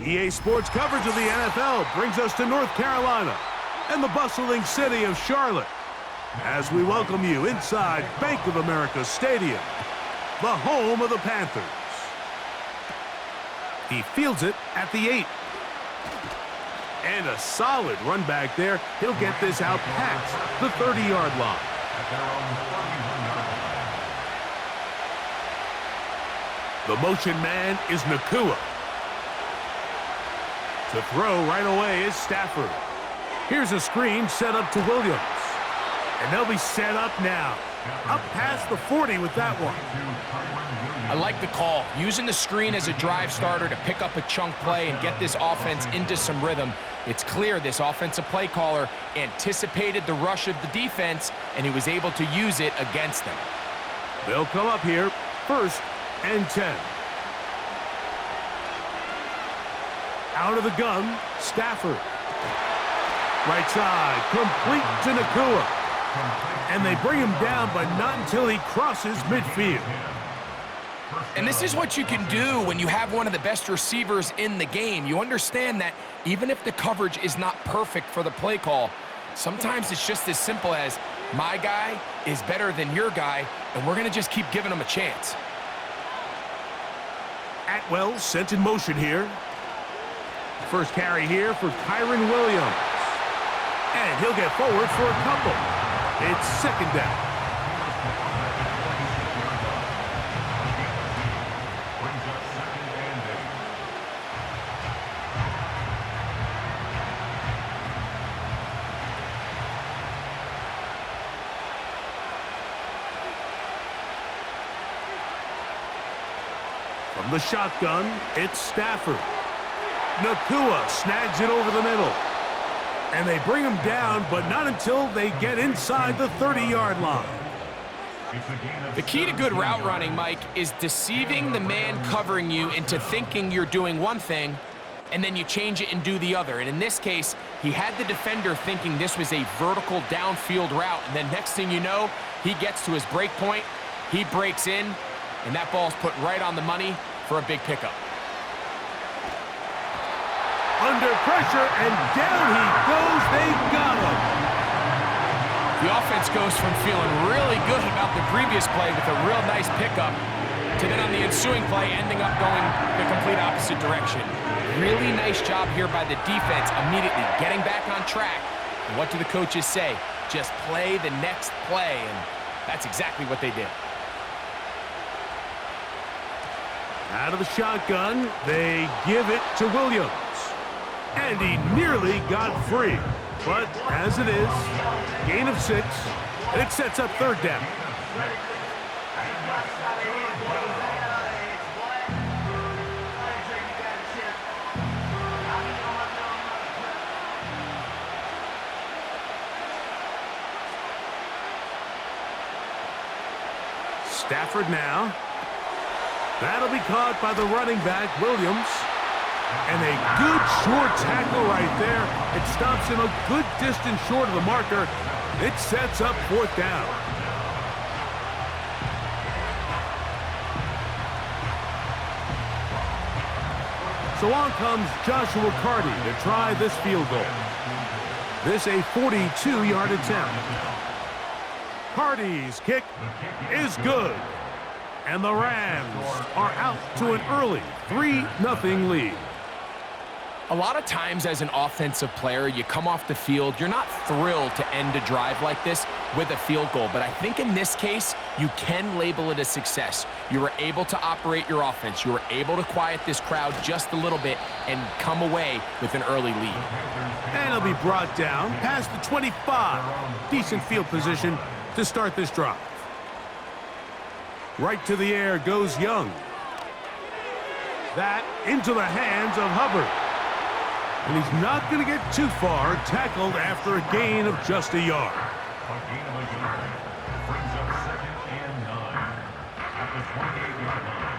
EA Sports coverage of the NFL brings us to North Carolina and the bustling city of Charlotte as we welcome you inside Bank of America Stadium, the home of the Panthers. He fields it at the 8. And a solid run back there. He'll get this out past the 30-yard line. The motion man is Nakua. To throw right away is Stafford. Here's a screen set up to Williams. And they'll be set up now. Up past the 40 with that one. I like the call. Using the screen as a drive starter to pick up a chunk play and get this offense into some rhythm. It's clear this offensive play caller anticipated the rush of the defense, and he was able to use it against them. They'll come up here, 1st and 10. Out of the gun, Stafford. Right side, complete to Nakua. And they bring him down, but not until he crosses midfield. And this is what you can do when you have one of the best receivers in the game. You understand that even if the coverage is not perfect for the play call, sometimes it's just as simple as, my guy is better than your guy, and we're going to just keep giving him a chance. Atwell sent in motion here. First carry here for Kyron Williams. And he'll get forward for a couple. It's 2nd down. From the shotgun, it's Stafford. Nakua snags it over the middle. And they bring him down, but not until they get inside the 30-yard line. The key to good route running, Mike, is deceiving the man covering you into thinking you're doing one thing, and then you change it and do the other. And in this case, he had the defender thinking this was a vertical downfield route, and then next thing you know, he gets to his break point, he breaks in, and that ball's put right on the money for a big pickup. Under pressure, and down he goes. They got him. The offense goes from feeling really good about the previous play with a real nice pickup to then on the ensuing play ending up going the complete opposite direction. Really nice job here by the defense immediately getting back on track. And what do the coaches say? Just play the next play, and that's exactly what they did. Out of the shotgun, they give it to Williams. And he nearly got free. But as it is, gain of 6, and it sets up 3rd down. Stafford now. That'll be caught by the running back, Williams. And a good short tackle right there. It stops him a good distance short of the marker. It sets up 4th down. So on comes Joshua Carty to try this field goal. This a 42-yard attempt. Carty's kick is good. And the Rams are out to an early 3-0 lead. A lot of times as an offensive player, you come off the field, you're not thrilled to end a drive like this with a field goal. But I think in this case, you can label it a success. You were able to operate your offense. You were able to quiet this crowd just a little bit and come away with an early lead. And he'll be brought down past the 25. Decent field position to start this drive. Right to the air goes Young. That into the hands of Hubbard. And he's not going to get too far, tackled after a gain of just a yard. Brings up 2nd and 9 at the 28-yard line.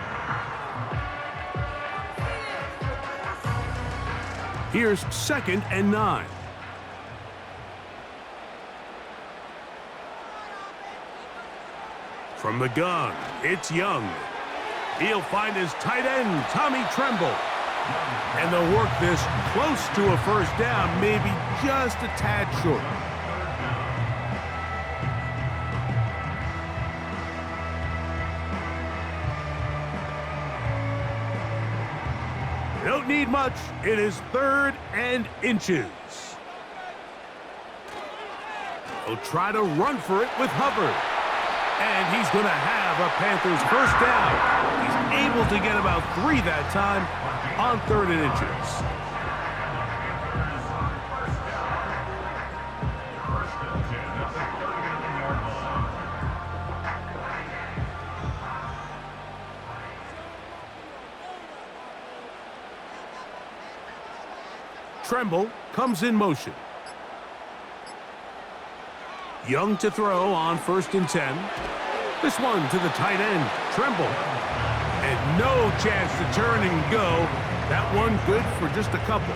Here's 2nd and 9. From the gun, it's Young. He'll find his tight end, Tommy Tremble. And they'll work this close to a first down, maybe just a tad short. They don't need much. It is 3rd and inches. He'll try to run for it with Hubbard. And he's going to have a Panthers first down. He's able to get about 3 that time on 3rd and inches. Tremble comes in motion. Young to throw on 1st and 10. This one to the tight end, Tremble. And no chance to turn and go. That one good for just a couple.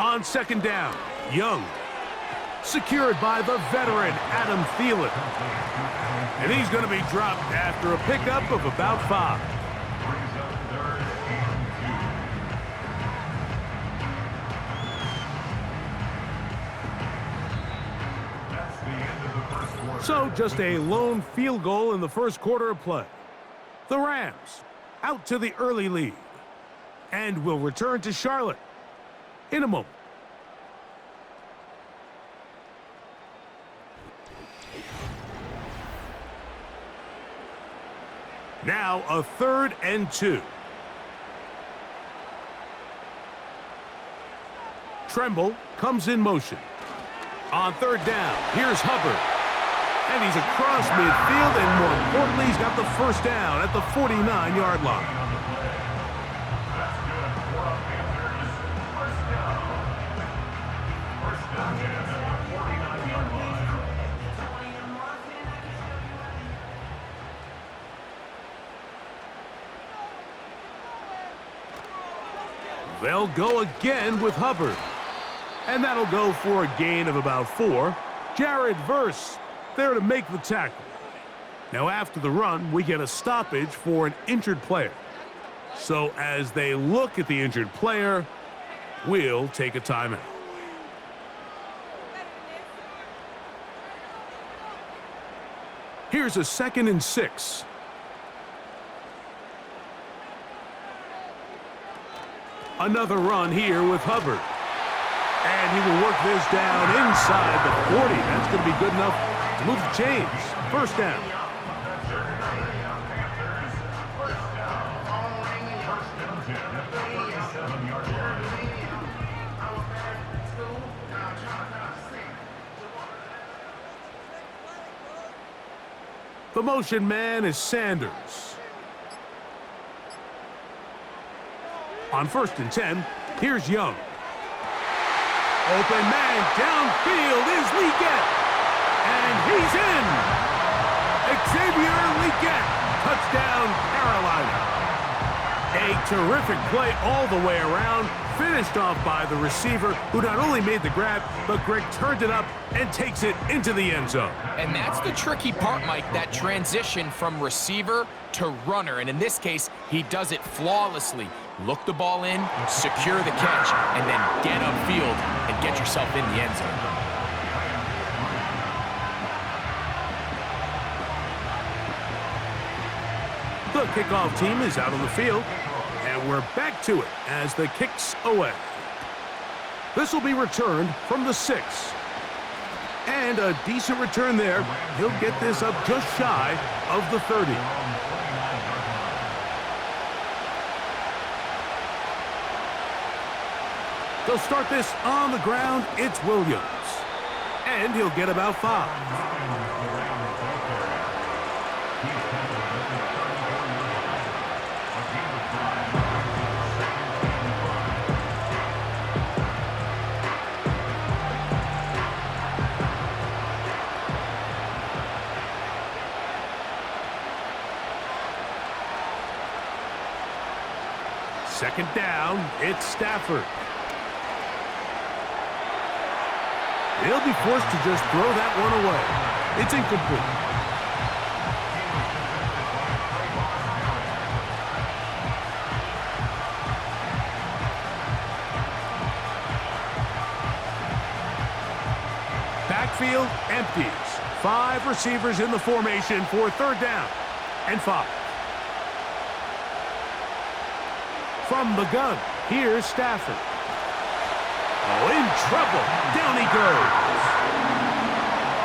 On 2nd down, Young. Secured by the veteran, Adam Thielen. And he's going to be dropped after a pickup of about 5. So just a lone field goal in the first quarter of play. The Rams out to the early lead. And will return to Charlotte in a moment. Now a 3rd and 2. Tremble comes in motion. On 3rd down, here's Hubbard. And he's across midfield, and more importantly, he's got the first down at the 49-yard line. They'll go again with Hubbard. And that'll go for a gain of about 4. Jared Verse there to make the tackle. Now after the run, we get a stoppage for an injured player. So as they look at the injured player, we'll take a timeout. Here's a 2nd and 6. Another run here with Hubbard. And he will work this down inside the 40. That's going to be good enough to move the chains. First down. The motion man is Sanders. On 1st and 10, here's Young. Open man downfield is Leggett. And he's in. Xavier Leggett. Touchdown, Carolina. A terrific play all the way around. Finished off by the receiver, who not only made the grab, but Greg turned it up and takes it into the end zone. And that's the tricky part, Mike, that transition from receiver to runner. And in this case, he does it flawlessly. Look the ball in, secure the catch, and then get upfield and get yourself in the end zone. The kickoff team is out on the field, and we're back to it as the kick's away. This will be returned from the 6. And a decent return there. He'll get this up just shy of the 30. They'll start this on the ground. It's Williams. And he'll get about 5. Second down, it's Stafford. He'll be forced to just throw that one away. It's incomplete. Backfield empties. 5 receivers in the formation for third down and 5. From the gun, here's Stafford. Oh, in trouble. Down he goes.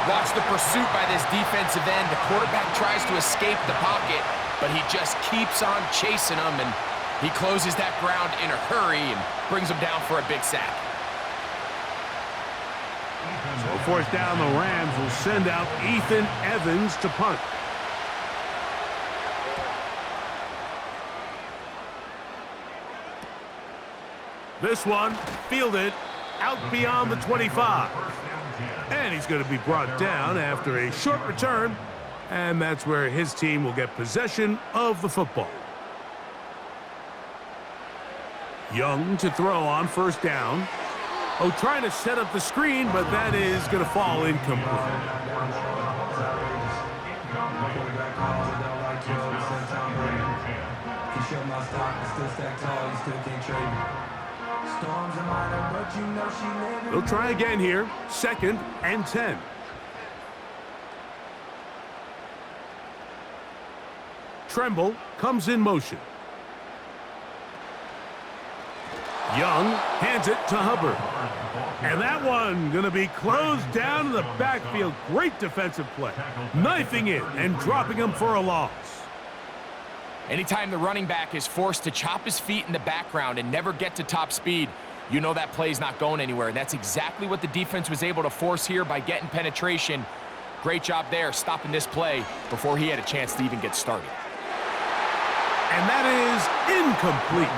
Watch the pursuit by this defensive end. The quarterback tries to escape the pocket, but he just keeps on chasing him, and he closes that ground in a hurry and brings him down for a big sack. So fourth down, the Rams will send out Ethan Evans to punt. This one, fielded out beyond the 25. And he's going to be brought down after a short return. And that's where his team will get possession of the football. Young to throw on first down. Oh, trying to set up the screen, but that is going to fall incomplete. They'll try again here. Second and 10. Tremble comes in motion. Young hands it to Hubbard. And that one going to be closed down in the backfield. Great defensive play. Knifing it and dropping him for a loss. Anytime the running back is forced to chop his feet in the background and never get to top speed, you know that play's not going anywhere. And that's exactly what the defense was able to force here by getting penetration. Great job there, stopping this play before he had a chance to even get started. And that is incomplete.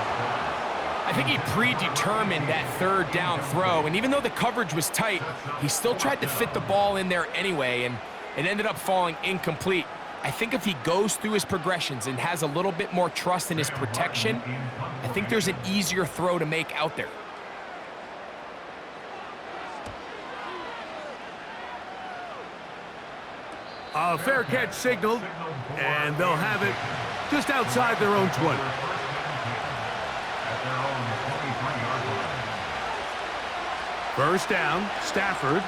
I think he predetermined that third down throw, and even though the coverage was tight, he still tried to fit the ball in there anyway, and it ended up falling incomplete. I think if he goes through his progressions and has a little bit more trust in his protection, I think there's an easier throw to make out there. A fair catch signaled, and they'll have it just outside their own 20. First down, Stafford.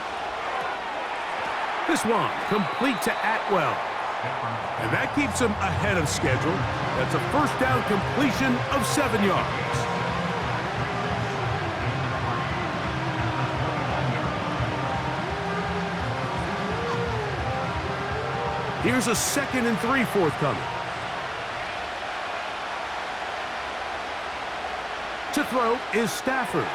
This one complete to Atwell. And that keeps him ahead of schedule. That's a first down completion of 7 yards. Here's a 2nd and 3 forthcoming. To throw is Stafford.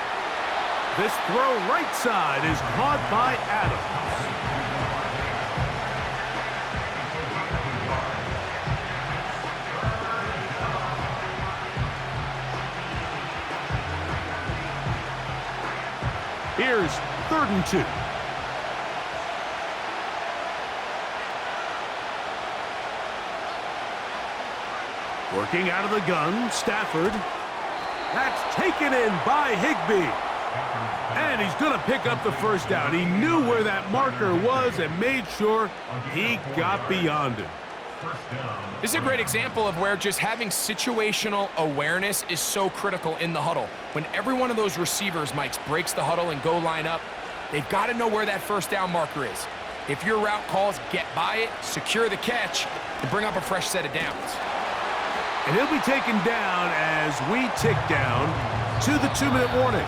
This throw right side is caught by Adams. Here's 3rd and 2. Working out of the gun, Stafford. That's taken in by Higbee. And he's going to pick up the first down. He knew where that marker was and made sure he got beyond it. This is a great example of where just having situational awareness is so critical in the huddle. When every one of those receivers, Mike, breaks the huddle and go line up, they've got to know where that first down marker is. If your route calls, get by it, secure the catch, and bring up a fresh set of downs. And he'll be taken down as we tick down to the 2-minute warning.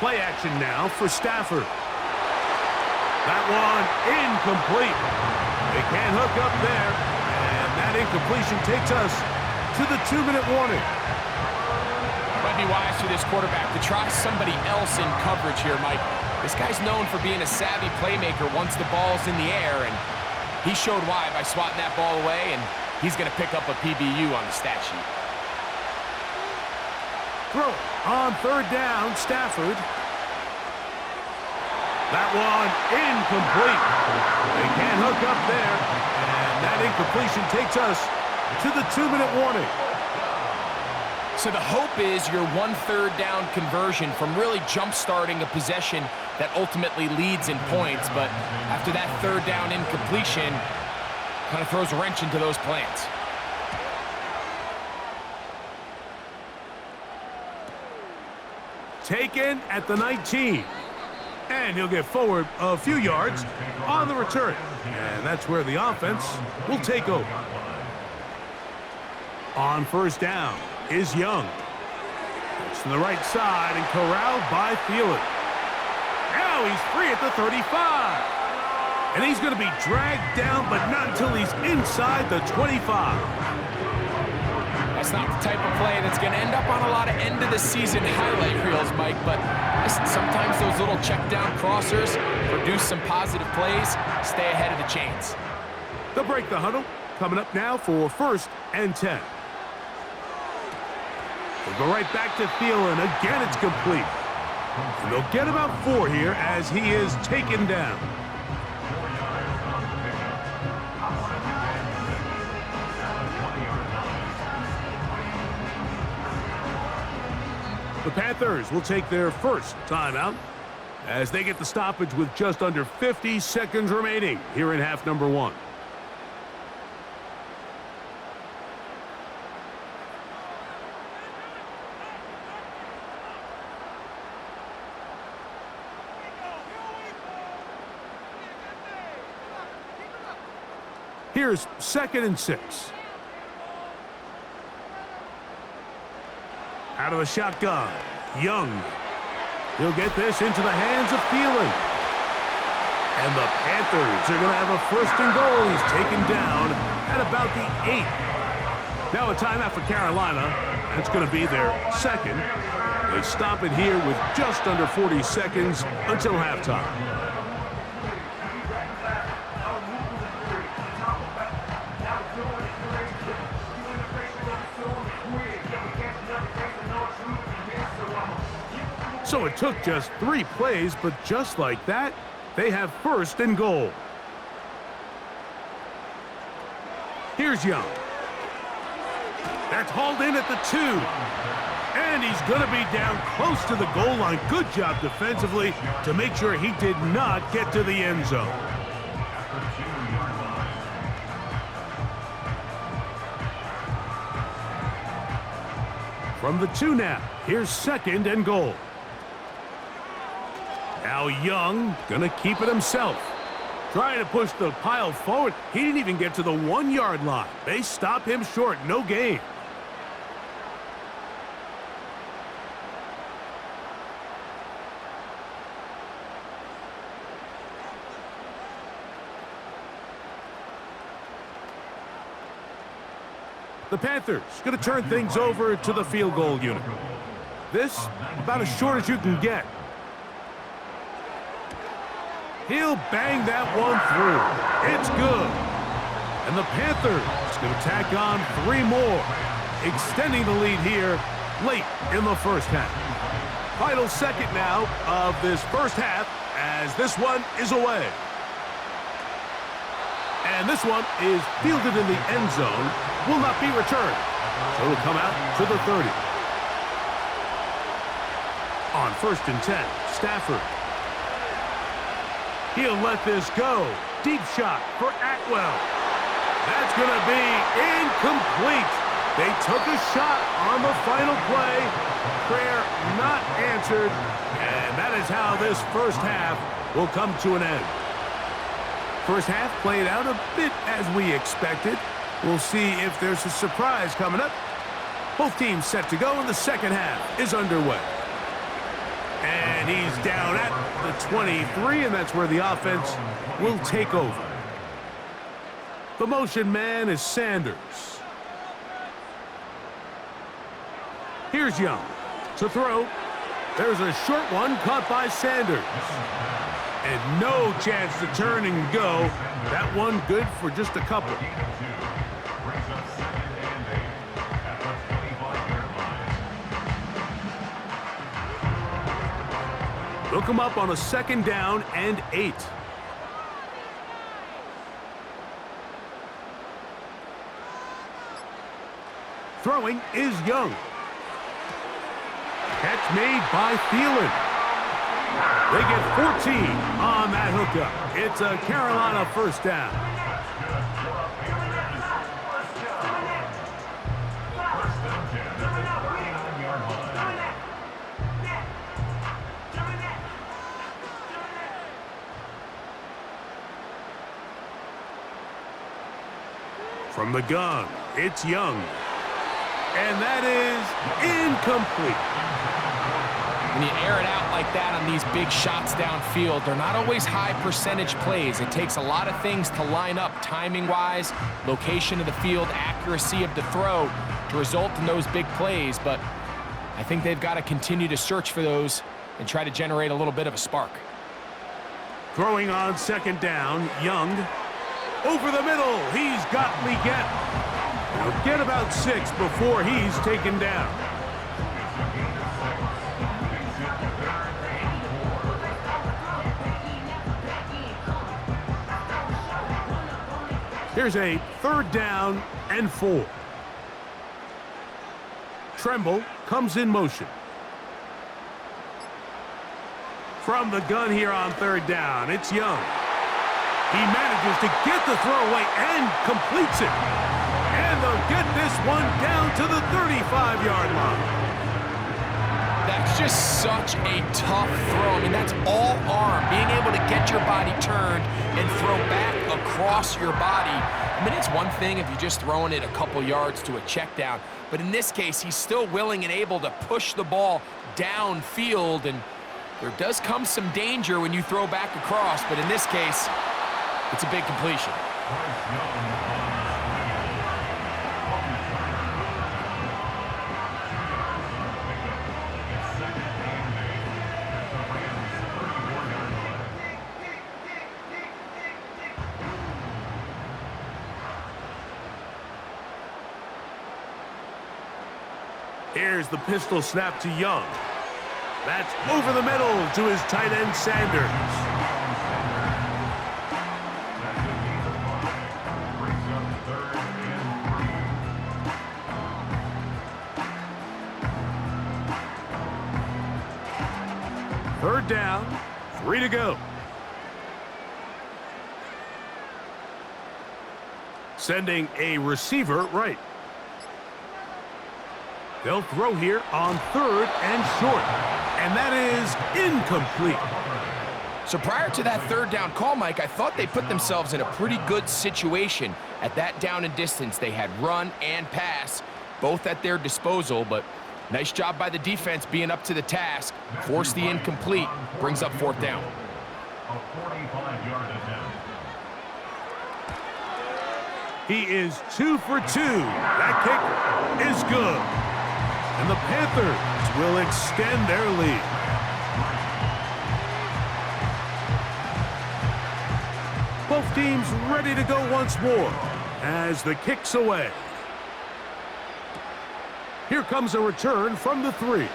Play action now for Stafford. That one incomplete. They can't hook up there. And that incompletion takes us to the 2-minute warning. Might be wise for this quarterback to try somebody else in coverage here, Mike. This guy's known for being a savvy playmaker once the ball's in the air, and he showed why by swatting that ball away, and he's going to pick up a PBU on the stat sheet. Throw on third down, Stafford. That one incomplete. They can't hook up there, and that incompletion takes us to the 2-minute warning. So the hope is your 1/3 down conversion from really jump-starting a possession that ultimately leads in points, but after that third down incompletion, kind of throws a wrench into those plans. Taken at the 19. And he'll get forward a few yards on the return. And that's where the offense will take over. On first down is Young. It's to the right side and corralled by Thielen. Now he's free at the 35. And he's going to be dragged down, but not until he's inside the 25. That's not the type of play that's going to end up on a lot of end-of-the-season highlight reels, Mike, but listen, sometimes those little check-down crossers produce some positive plays, stay ahead of the chains. They'll break the huddle. Coming up now for 1st and 10. They'll go right back to Thielen. Again, it's complete. And they'll get about 4 here as he is taken down. The Panthers will take their first timeout as they get the stoppage with just under 50 seconds remaining here in half number 1. Here's 2nd and 6. Out of the shotgun, Young. He'll get this into the hands of Thielen. And the Panthers are going to have a 1st and goal. He's taken down at about the 8. Now a timeout for Carolina. That's going to be their 2nd. They stop it here with just under 40 seconds until halftime. So it took just 3 plays, but just like that, they have 1st and goal. Here's Young. That's hauled in at the 2. And he's going to be down close to the goal line. Good job defensively to make sure he did not get to the end zone. From the 2 now, here's 2nd and goal. Now Young gonna keep it himself. Trying to push the pile forward. He didn't even get to the 1-yard line. They stop him short. No gain. The Panthers going to turn things over to the field goal unit. This about as short as you can get. He'll bang that one through. It's good. And the Panthers going to tack on 3 more, extending the lead here late in the 1st half. Final second now of this 1st half as this one is away. And this one is fielded in the end zone, will not be returned. So it'll come out to the 30. On 1st and 10, Stafford. He'll let this go. Deep shot for Atwell. That's going to be incomplete. They took a shot on the final play. Prayer not answered. And that is how this 1st half will come to an end. 1st half played out a bit as we expected. We'll see if there's a surprise coming up. Both teams set to go, and the 2nd half is underway. And he's down at the 23, and that's where the offense will take over. The motion man is Sanders. Here's Young to throw. There's a short one caught by Sanders. And no chance to turn and go. That one good for just a couple. Brings up 2nd and 8 at the 25-yard line. They'll come up on a 2nd down and 8. Throwing is Young. Catch made by Thielen. They get 14 on that hookup. It's a Carolina 1st down. From the gun, it's Young. And that is incomplete. When you air it out like that on these big shots downfield, they're not always high percentage plays. It takes a lot of things to line up timing-wise, location of the field, accuracy of the throw to result in those big plays. But I think they've got to continue to search for those and try to generate a little bit of a spark. Throwing on 2nd down, Young. Over the middle, he's got Leggett. He'll get about 6 before he's taken down. Here's a 3rd down and 4. Tremble comes in motion. From the gun here on 3rd down, it's Young. He manages to get the throw away and completes it. And they'll get this one down to the 35-yard line. That's just such a tough throw. I mean, that's all arm. Being able to get your body turned and throw back across your body. I mean, it's one thing if you're just throwing it a couple yards to a check down. But in this case, he's still willing and able to push the ball downfield. And there does come some danger when you throw back across. But in this case, it's a big completion. Here's the pistol snap to Young. That's over the middle to his tight end, Sanders. Third down, 3 to go. Sending a receiver right. They'll throw here on 3rd and short. And that is incomplete. So prior to that 3rd down call, Mike, I thought they put themselves in a pretty good situation at that down and distance. They had run and pass, both at their disposal, but nice job by the defense being up to the task. Force the incomplete, brings up 4th down. A 45-yard attempt. He is 2 for 2. That kick is good. And the Panthers will extend their lead. Both teams ready to go once more as the kick's away. Here comes a return from the 3.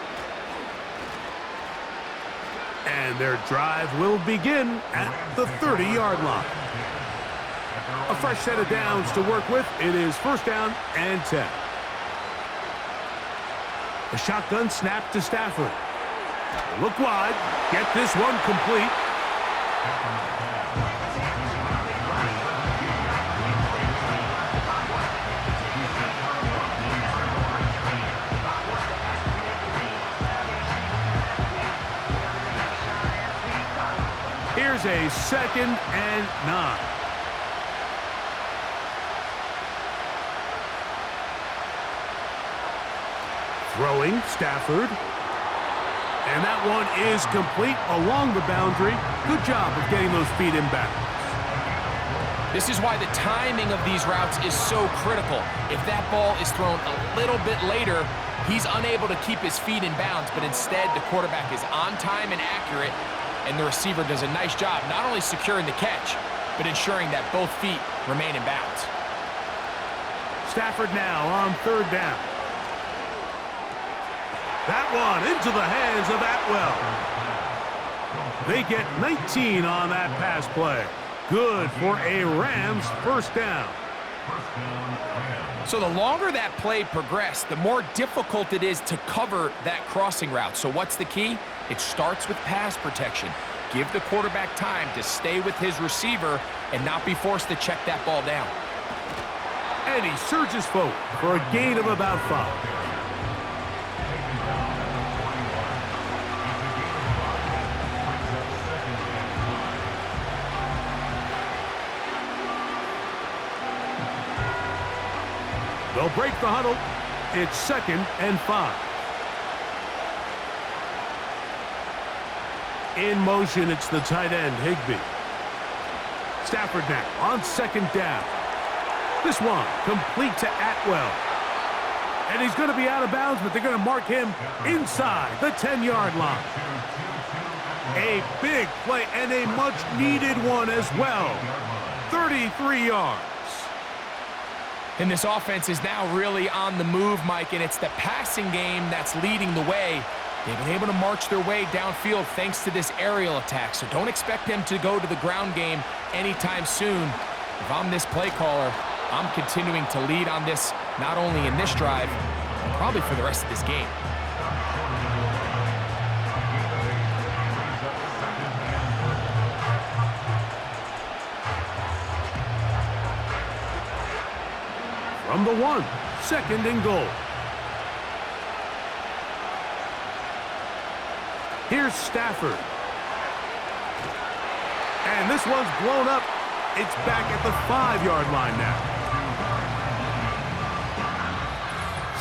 And their drive will begin at the 30-yard line. A fresh set of downs to work with. It is 1st down and 10. A shotgun snap to Stafford. Look wide. Get this one complete. Here's a 2nd and 9. Throwing, Stafford. And that one is complete along the boundary. Good job of getting those feet in bounds. This is why the timing of these routes is so critical. If that ball is thrown a little bit later, He's unable to keep his feet in bounds, but instead the quarterback is on time and accurate, and the receiver does a nice job not only securing the catch, but ensuring that both feet remain in bounds. Stafford now on third down. That one into the hands of Atwell. They get 19 on that pass play. Good for a Rams first down. So the longer that play progressed, the more difficult it is to cover that crossing route. So what's the key? It starts with pass protection. Give the quarterback time to stay with his receiver and not be forced to check that ball down. And he surges forward for a gain of about 5. They'll break the huddle. It's 2nd and 5. In motion, it's the tight end, Higbee. Stafford now on 2nd down. This one complete to Atwell. And he's going to be out of bounds, but they're going to mark him inside the 10-yard line. A big play and a much-needed one as well. 33 yards. And this offense is now really on the move, Mike, and it's the passing game that's leading the way. They've been able to march their way downfield thanks to this aerial attack, so don't expect them to go to the ground game anytime soon. If I'm this play caller, I'm continuing to lead on this, not only in this drive, but probably for the rest of this game. From the 1, 2nd and goal. Here's Stafford. And this one's blown up. It's back at the 5-yard line now.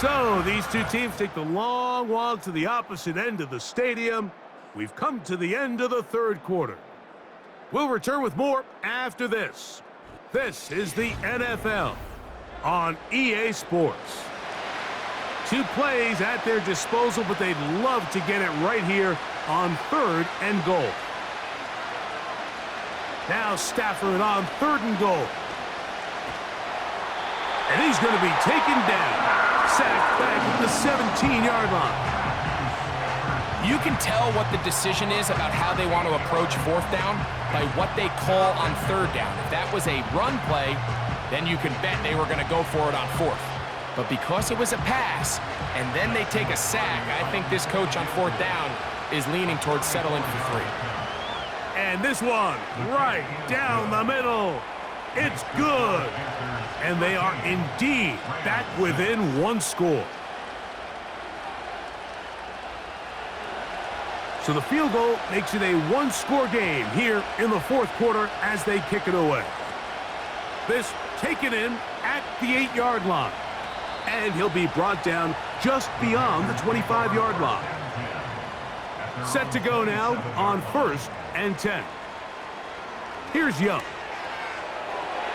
So these two teams take the long walk to the opposite end of the stadium. We've come to the end of the third quarter. We'll return with more after this. This is the NFL on EA Sports. 2 plays at their disposal, but they'd love to get it right here on 3rd and goal. Now Stafford on 3rd and goal. And he's going to be taken down. Sacked back at the 17-yard line. You can tell what the decision is about how they want to approach 4th down by what they call on 3rd down. If that was a run play, then you can bet they were going to go for it on 4th. But because it was a pass, and then they take a sack, I think this coach on 4th down is leaning towards settling for 3. And this one, right down the middle. It's good. And they are indeed back within 1 score. So the field goal makes it a 1-score game here in the 4th quarter as they kick it away. This taken in at the 8-yard line. And he'll be brought down just beyond the 25-yard line. Set to go now on 1st and 10. Here's Young.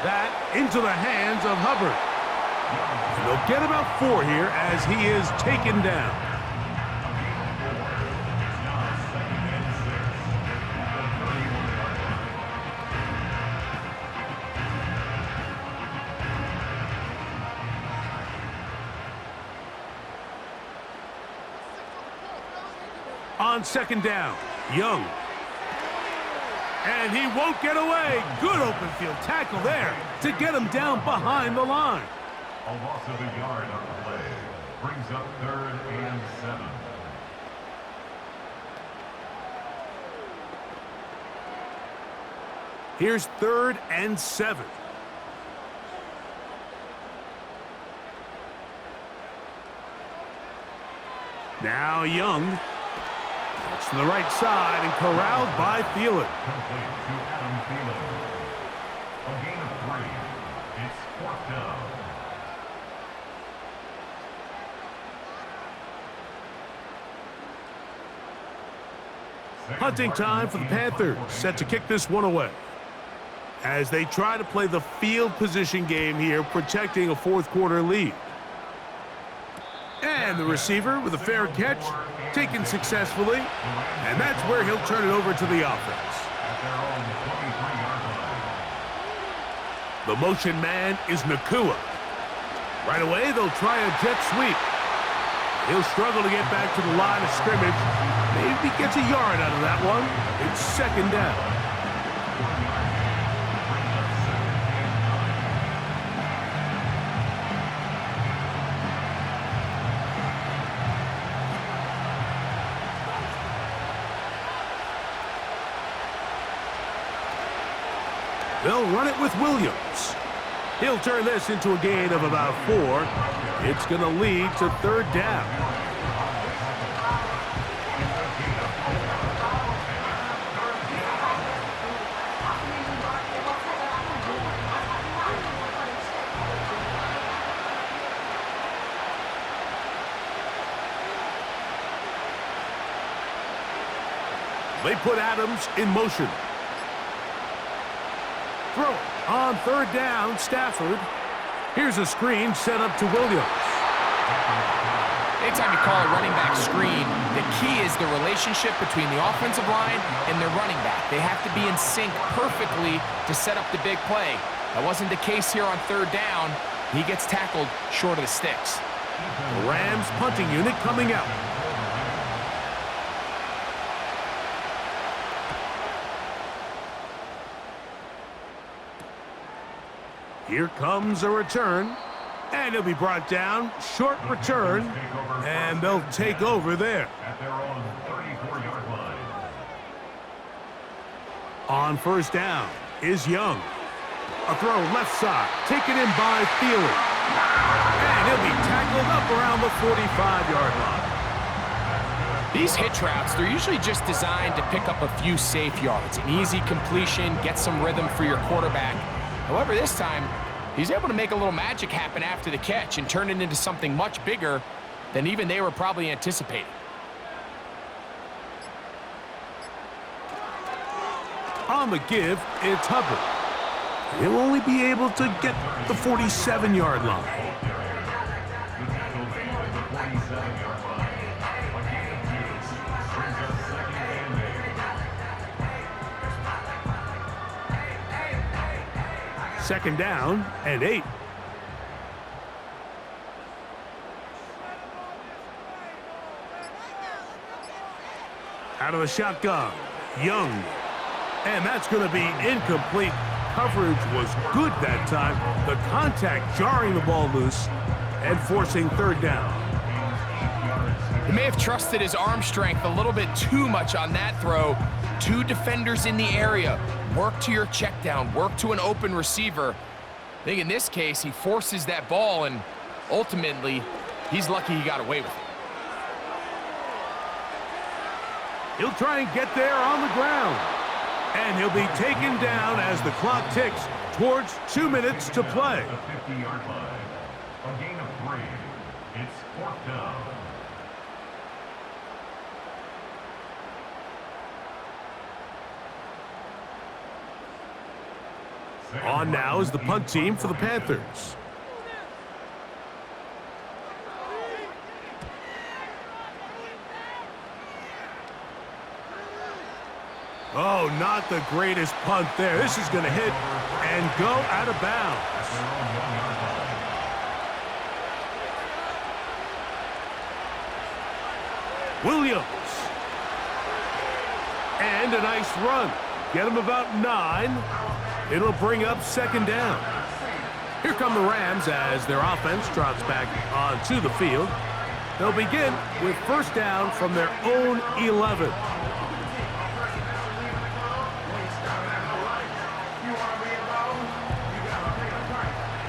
That into the hands of Hubbard. And they'll get about 4 here as he is taken down. On 2nd down, Young. And he won't get away. Good open field tackle there to get him down behind the line. A loss of a yard on the play. Brings up 3rd and 7. Here's 3rd and 7. Now Young. To the right side and corralled by Thielen. Complete to Adam Thielen. A gain of 3. It's 4th down. Hunting time for the Panthers, set to kick this one away. As they try to play the field position game here, protecting a 4th quarter lead. And And the receiver with a fair catch, taken successfully. And that's where he'll turn it over to the offense. The motion man is Nakua. Right away, they'll try a jet sweep. He'll struggle to get back to the line of scrimmage. Maybe gets a yard out of that one. It's second down. They'll run it with Williams. He'll turn this into a gain of about 4. It's going to lead to third down. They put Adams in motion. Throw on third down, Stafford. Here's a screen set up to Williams. Anytime you call a running back screen, the key is the relationship between the offensive line and their running back. They have to be in sync perfectly to set up the big play. That wasn't the case here on third down. He gets tackled short of the sticks. The Rams punting unit coming out. Here comes a return, and he'll be brought down. Short return, and they'll take over there. At their own 34-yard line. On first down is Young. A throw left side, taken in by Thielen. And he'll be tackled up around the 45-yard line. These hitch routes, they're usually just designed to pick up a few safe yards. An easy completion, get some rhythm for your quarterback. However, this time, he's able to make a little magic happen after the catch and turn it into something much bigger than even they were probably anticipating. On the give, it's Hubbard. He'll only be able to get the 47-yard line. Second down and 8. Out of the shotgun, Young. And that's going to be incomplete. Coverage was good that time. The contact jarring the ball loose and forcing third down. He may have trusted his arm strength a little bit too much on that throw. 2 defenders in the area. Work to your check down. Work to an open receiver. I think in this case, he forces that ball, and ultimately, he's lucky he got away with it. He'll try and get there on the ground. And he'll be taken down as the clock ticks towards 2 minutes to play. The 50-yard line. A gain of 3. It's fourth down. On now is the punt team for the Panthers. Oh, not the greatest punt there. This is going to hit and go out of bounds. Williams. And a nice run. Get him about 9. It'll bring up second down. Here come the Rams as their offense trots back onto the field. They'll begin with first down from their own 11.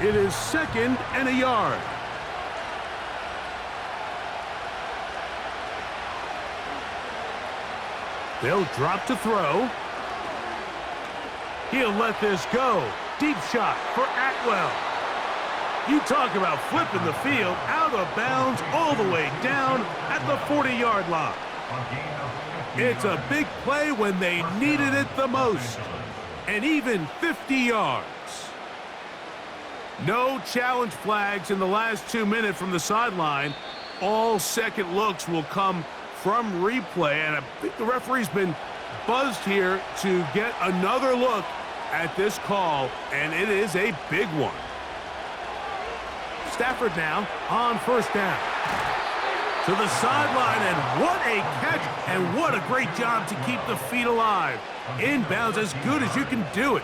It is second and a yard. They'll drop to throw. He'll let this go. Deep shot for Atwell. You talk about flipping the field out of bounds all the way down at the 40-yard line. It's a big play when they needed it the most. And even 50 yards. No challenge flags in the last 2 minutes from the sideline. all second looks will come from replay, and I think the referee's been buzzed here to get another look at this call, and it is a big one. Stafford now on first down. To the sideline, and what a catch, and what a great job to keep the feet alive. Inbounds as good as you can do it.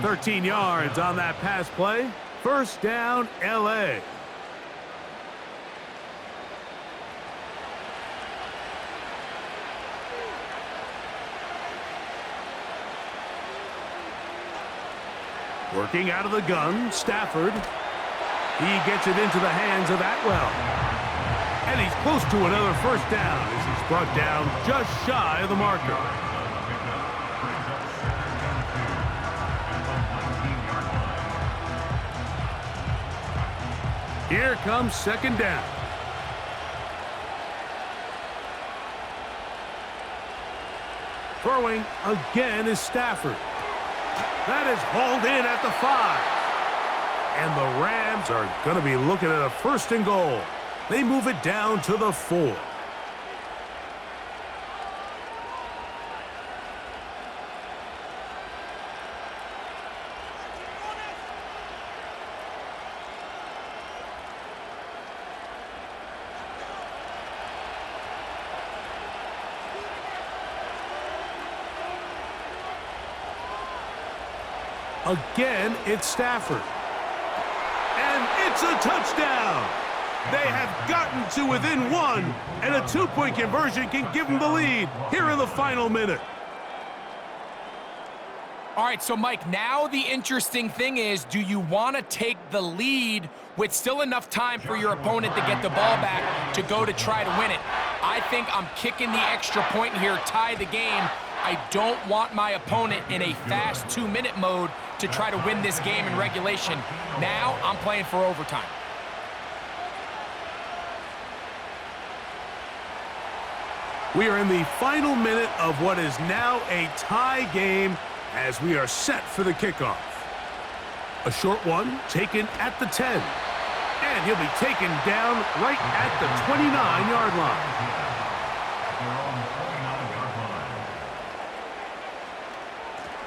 13 yards on that pass play. First down, L.A. Working out of the gun, Stafford. He gets it into the hands of Atwell. And he's close to another first down as he's brought down just shy of the marker. Here comes second down. Throwing again is Stafford. That is hauled in at the 5. And the Rams are going to be looking at a first and goal. They move it down to the 4. Again, it's Stafford. And it's a touchdown. They have gotten to within 1, and a 2-point conversion can give them the lead here in the final minute. All right, so Mike, now the interesting thing is, do you want to take the lead with still enough time for your opponent to get the ball back to go to try to win it? I think I'm kicking the extra point here, tie the game. I don't want my opponent in a fast 2-minute mode to try to win this game in regulation. Now I'm playing for overtime. We are in the final minute of what is now a tie game as we are set for the kickoff. A short one taken at the 10. And he'll be taken down right at the 29-yard line.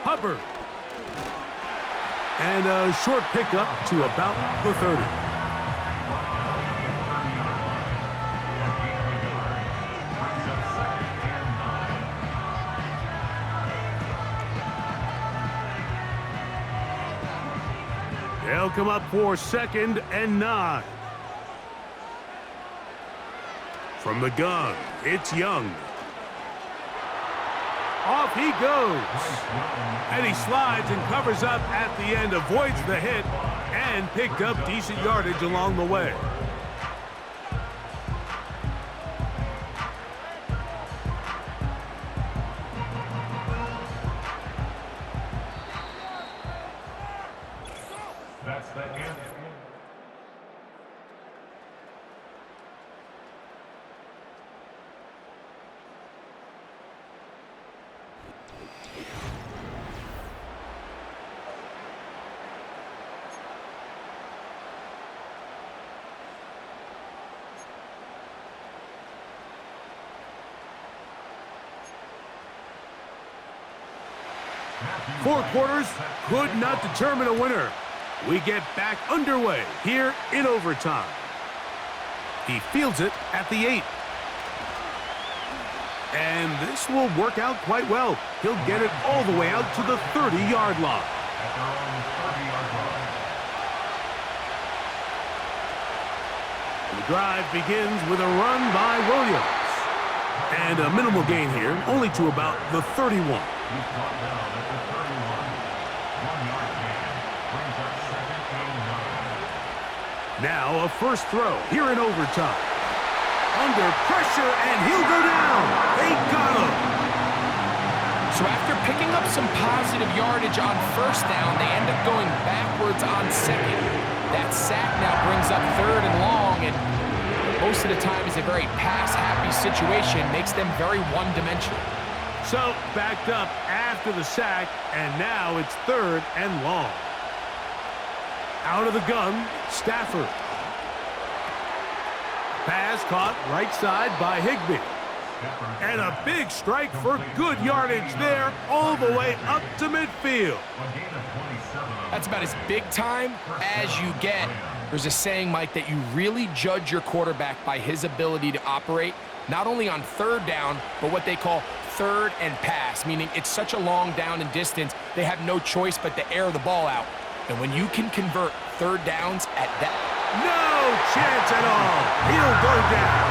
Hubbard. And a short pickup to about the 30. They'll come up for second and 9. From the gun, it's Young. Off he goes. And he slides and covers up at the end, avoids the hit, and picked up decent yardage along the way. That's the end. Four quarters could not determine a winner. We get back underway here in overtime. He fields it at the 8. And this will work out quite well. He'll get it all the way out to the 30-yard line. The drive begins with a run by Williams. And a minimal gain here, only to about the 31. Now a first throw here in overtime. Under pressure, and he'll go down. They got him. So after picking up some positive yardage on first down, they end up going backwards on second. That sack now brings up third and long, and most of the time is a very pass-happy situation, makes them very one-dimensional. So backed up after the sack, and now it's third and long. Out of the gun, Stafford. Pass caught right side by Higbee. And a big strike for good yardage there all the way up to midfield. That's about as big time as you get. There's a saying, Mike, that you really judge your quarterback by his ability to operate, not only on third down, but what they call third and pass, meaning it's such a long down and distance, they have no choice but to air the ball out. And when you can convert third downs at that... No chance at all. He'll go down.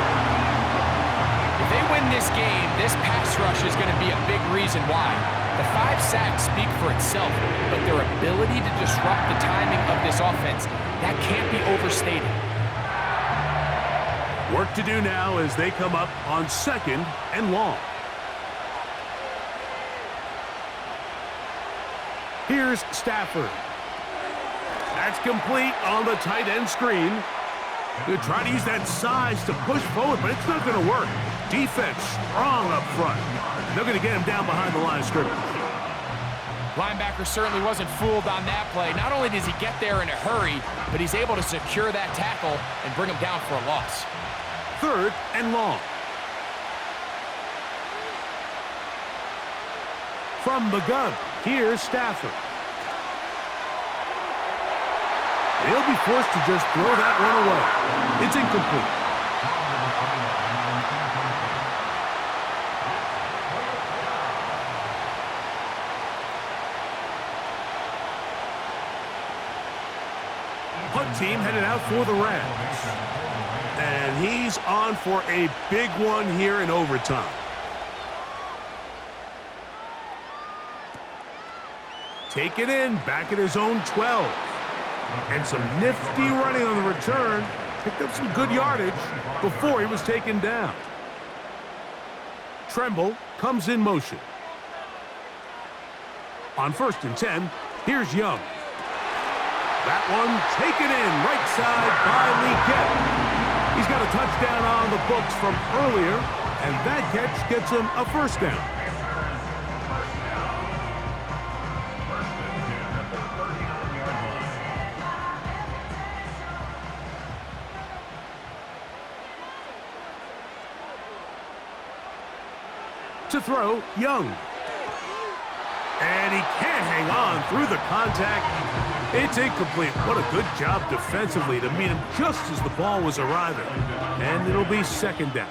If they win this game, this pass rush is going to be a big reason why. The 5 sacks speak for itself, but their ability to disrupt the timing of this offense, that can't be overstated. Work to do now as they come up on 2nd and long. Here's Stafford. That's complete on the tight end screen. He'll try to use that size to push forward, but it's not going to work. Defense strong up front. They're going to get him down behind the line of scrimmage. Linebacker certainly wasn't fooled on that play. Not only does he get there in a hurry, but he's able to secure that tackle and bring him down for a loss. 3rd and long. From the gun, here's Stafford. He'll be forced to just throw that one away. It's incomplete. Punt team headed out for the Rams. And he's on for a big one here in overtime. Take it in, back at his own 12. And some nifty running on the return. Picked up some good yardage before he was taken down. Tremble comes in motion. On 1st and 10, here's Young. That one taken in right side by Leggett. He's got a touchdown on the books from earlier, and that catch gets him a 1st down. To throw, Young. And he can't hang on through the contact. It's incomplete. What a good job defensively to meet him just as the ball was arriving. And it'll be 2nd down.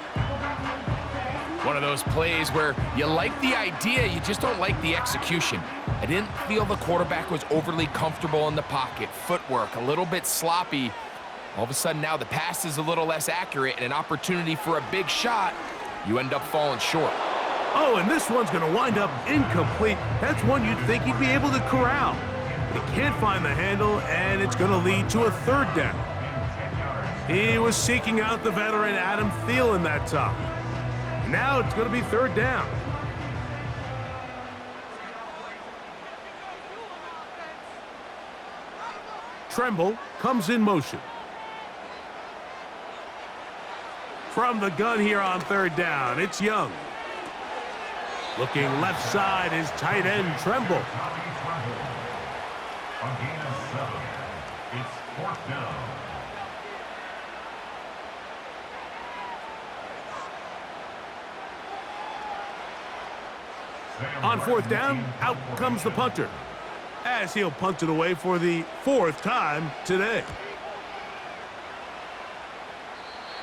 One of those plays where you like the idea, you just don't like the execution. I didn't feel the quarterback was overly comfortable in the pocket. Footwork, a little bit sloppy. All of a sudden now the pass is a little less accurate and an opportunity for a big shot. You end up falling short. Oh, and this one's going to wind up incomplete. That's one you'd think he'd be able to corral. But he can't find the handle, and it's going to lead to a 3rd down. He was seeking out the veteran Adam Thielen that time. Now it's going to be 3rd down. Tremble comes in motion. From the gun here on 3rd down, it's Young. Looking left side is tight end Tremble. A gain of 7. It's 4th down. On 4th down, out comes the punter, as he'll punt it away for the 4th time today.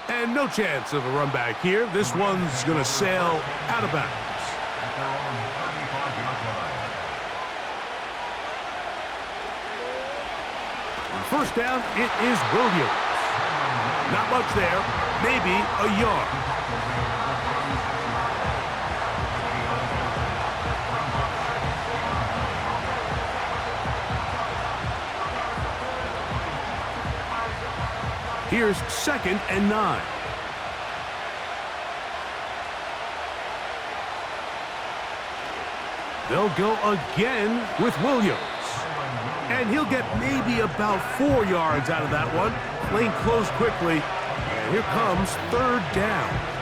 And no chance of a run back here. This one's going to sail out of bounds. On 1st down, it is Williams. Not much there, maybe a yard. Here's 2nd and 9. They'll go again with Williams. And he'll get maybe about 4 yards out of that one. Playing close quickly. And here comes 3rd down.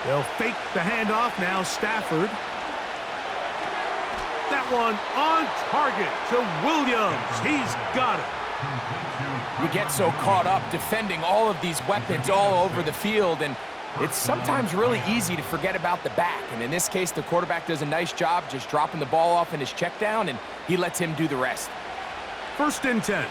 They'll fake the handoff now. Stafford. That one on target to Williams. He's got it. You get so caught up defending all of these weapons all over the field, and it's sometimes really easy to forget about the back. And in this case, the quarterback does a nice job just dropping the ball off in his check down, and he lets him do the rest. 1st and 10.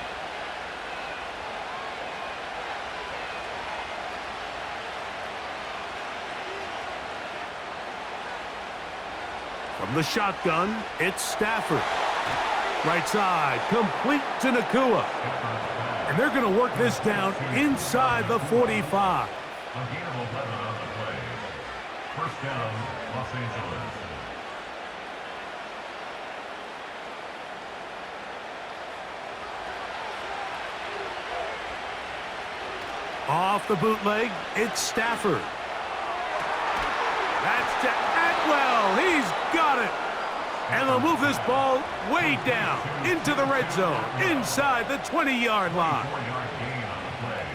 From the shotgun, it's Stafford. Right side, complete to Nakua. And they're going to work this down inside the 45. A gain of 11 on the play. 1st down, Los Angeles. Off the bootleg, it's Stafford. That's to Atwell. He's got it. And they'll move this ball way down into the red zone, inside the 20-yard line.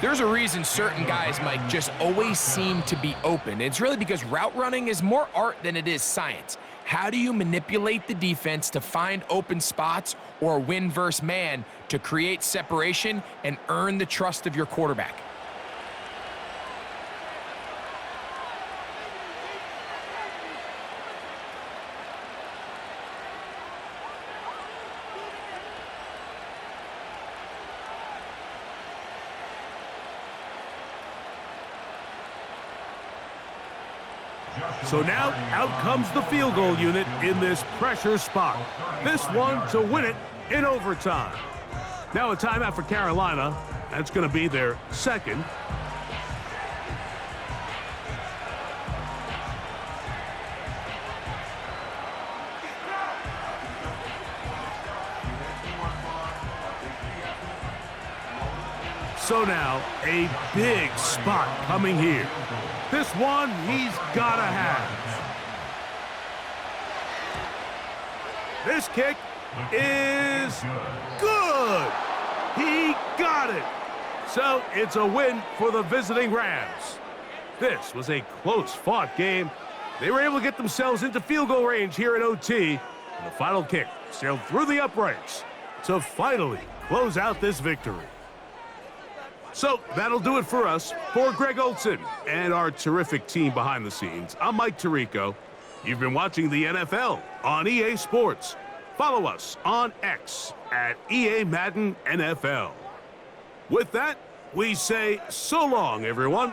There's a reason certain guys, Mike, just always seem to be open. It's really because route running is more art than it is science. How do you manipulate the defense to find open spots or win versus man to create separation and earn the trust of your quarterback? So now, out comes the field goal unit in this pressure spot. This one to win it in overtime. Now a timeout for Carolina. That's going to be their 2nd. So now, a big spot coming here. This one he's got to have. This kick is good. He got it. So it's a win for the visiting Rams. This was a close-fought game. They were able to get themselves into field goal range here at OT. And the final kick sailed through the uprights to finally close out this victory. So that'll do it for us. For Greg Olson and our terrific team behind the scenes, I'm Mike Tirico. You've been watching the NFL on EA Sports. Follow us on X at EA Madden NFL. With that, we say so long, everyone.